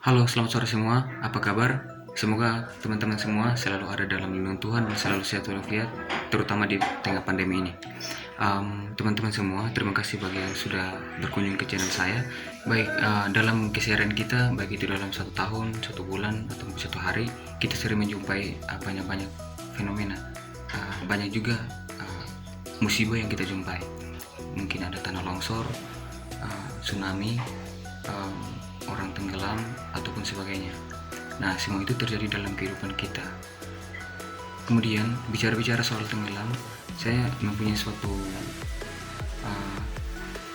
Halo, selamat sore semua. Apa kabar? Semoga teman-teman semua selalu ada dalam lindungan Tuhan dan selalu sehat walafiat, terutama di tengah pandemi ini. Teman-teman semua, terima kasih bagi yang sudah berkunjung ke channel saya. Baik, dalam keseharian kita, baik itu dalam 1 tahun, 1 bulan, atau 1 hari, kita sering menjumpai banyak-banyak fenomena. Banyak juga musibah yang kita jumpai. Mungkin ada tanah longsor, tsunami, orang tenggelam, ataupun sebagainya. Nah, semua itu terjadi dalam kehidupan kita. Kemudian, bicara-bicara soal tenggelam, saya mempunyai suatu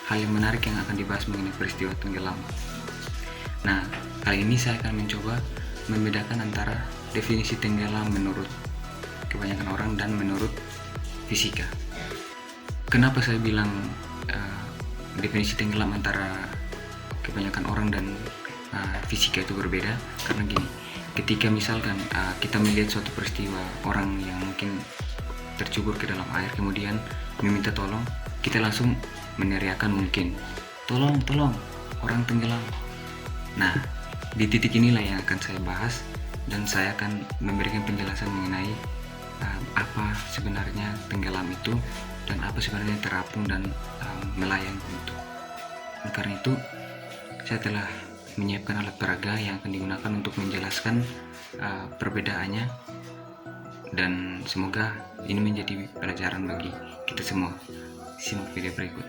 hal yang menarik yang akan dibahas mengenai peristiwa tenggelam. Nah, kali ini saya akan mencoba membedakan antara definisi tenggelam menurut kebanyakan orang dan menurut fisika. Kenapa saya bilang definisi tenggelam antara kebanyakan orang dan fisika itu berbeda? Karena gini, ketika misalkan kita melihat suatu peristiwa orang yang mungkin tercubur ke dalam air kemudian meminta tolong, kita langsung meneriakan mungkin tolong orang tenggelam. Nah, di titik inilah yang akan saya bahas dan saya akan memberikan penjelasan mengenai apa sebenarnya tenggelam itu dan apa sebenarnya terapung dan melayang itu. Karena itu saya telah menyiapkan alat peraga yang akan digunakan untuk menjelaskan perbedaannya, dan semoga ini menjadi pelajaran bagi kita semua. Simak video berikut.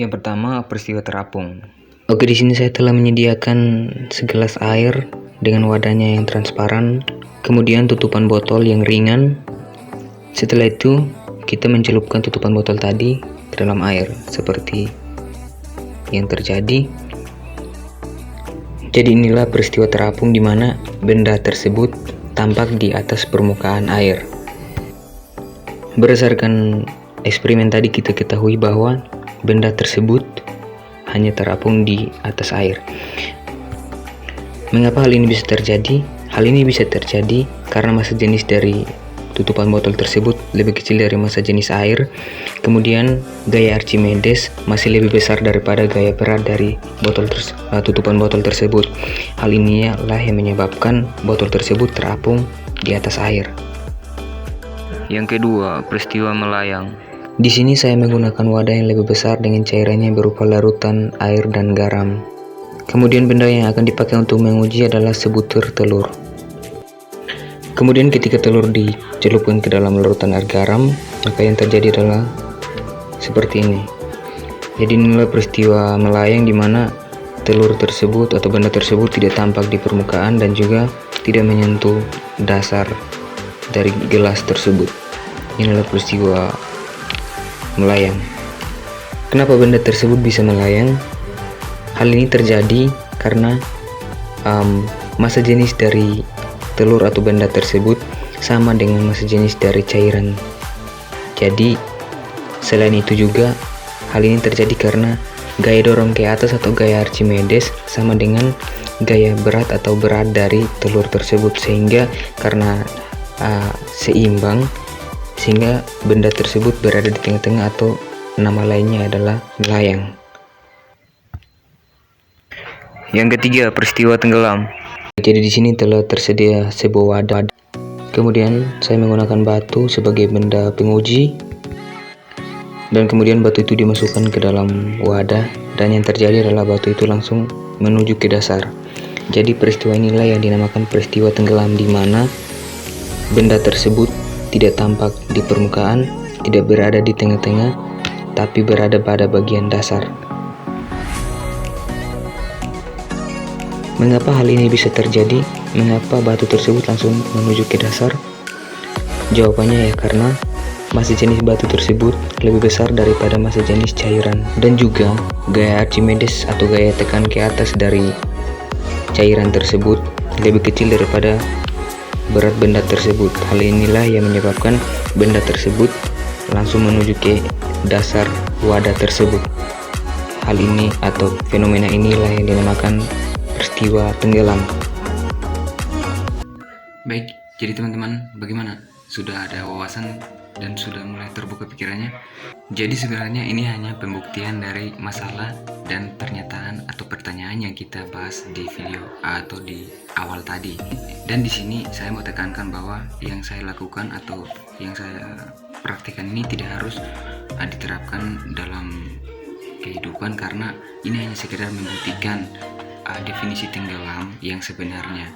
Yang pertama, peristiwa terapung. Oke, di sini saya telah menyediakan segelas air dengan wadahnya yang transparan, kemudian tutupan botol yang ringan. Setelah itu, kita mencelupkan tutupan botol tadi ke dalam air seperti yang terjadi. Jadi inilah peristiwa terapung di mana benda tersebut tampak di atas permukaan air. Berdasarkan eksperimen tadi kita ketahui bahwa benda tersebut hanya terapung di atas air. Mengapa hal ini bisa terjadi? Hal ini bisa terjadi karena massa jenis dari tutupan botol tersebut lebih kecil dari massa jenis air. Kemudian gaya Archimedes masih lebih besar daripada gaya berat dari tutupan botol tersebut. Hal ini lah yang menyebabkan botol tersebut terapung di atas air. Yang kedua, peristiwa melayang. Di sini saya menggunakan wadah yang lebih besar dengan cairannya berupa larutan air dan garam. Kemudian benda yang akan dipakai untuk menguji adalah sebutir telur. Kemudian ketika telur dicelupkan ke dalam larutan air garam, maka yang terjadi adalah seperti ini. Jadi inilah peristiwa melayang di mana telur tersebut atau benda tersebut tidak tampak di permukaan dan juga tidak menyentuh dasar dari gelas tersebut. Inilah peristiwa melayang. Kenapa benda tersebut bisa melayang? Hal ini terjadi karena massa jenis dari telur atau benda tersebut sama dengan massa jenis dari cairan. Jadi selain itu juga hal ini terjadi karena gaya dorong ke atas atau gaya Archimedes sama dengan gaya berat atau berat dari telur tersebut, sehingga karena seimbang sehingga benda tersebut berada di tengah-tengah atau nama lainnya adalah melayang. Yang ketiga, peristiwa tenggelam. Jadi di sini telah tersedia sebuah wadah. Kemudian saya menggunakan batu sebagai benda penguji. Dan kemudian batu itu dimasukkan ke dalam wadah dan yang terjadi adalah batu itu langsung menuju ke dasar. Jadi peristiwa inilah yang dinamakan peristiwa tenggelam, di mana benda tersebut tidak tampak di permukaan, tidak berada di tengah-tengah, tapi berada pada bagian dasar. Mengapa hal ini bisa terjadi? Mengapa batu tersebut langsung menuju ke dasar? Jawabannya ya karena massa jenis batu tersebut lebih besar daripada massa jenis cairan, dan juga gaya Archimedes atau gaya tekan ke atas dari cairan tersebut lebih kecil daripada berat benda tersebut. Hal inilah yang menyebabkan benda tersebut langsung menuju ke dasar wadah tersebut. Hal ini atau fenomena inilah yang dinamakan peristiwa tenggelam. Baik, jadi teman-teman, bagaimana? Sudah ada wawasan dan sudah mulai terbuka pikirannya. Jadi sebenarnya ini hanya pembuktian dari masalah dan pernyataan atau pertanyaan yang kita bahas di video atau di awal tadi. Dan di sini saya mau tekankan bahwa yang saya lakukan atau yang saya praktikkan ini tidak harus diterapkan dalam kehidupan, karena ini hanya sekedar membuktikan definisi tenggelam yang sebenarnya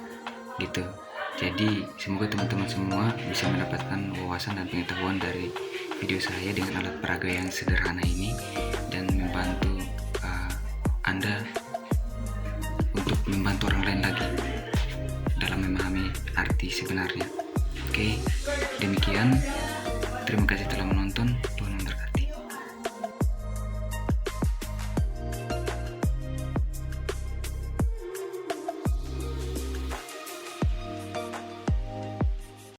gitu. Jadi semoga teman-teman semua bisa mendapatkan wawasan dan pengetahuan dari video saya dengan alat peraga yang sederhana ini, dan membantu Anda untuk membantu orang lain lagi dalam memahami arti sebenarnya. Oke, demikian. Terima kasih telah menonton.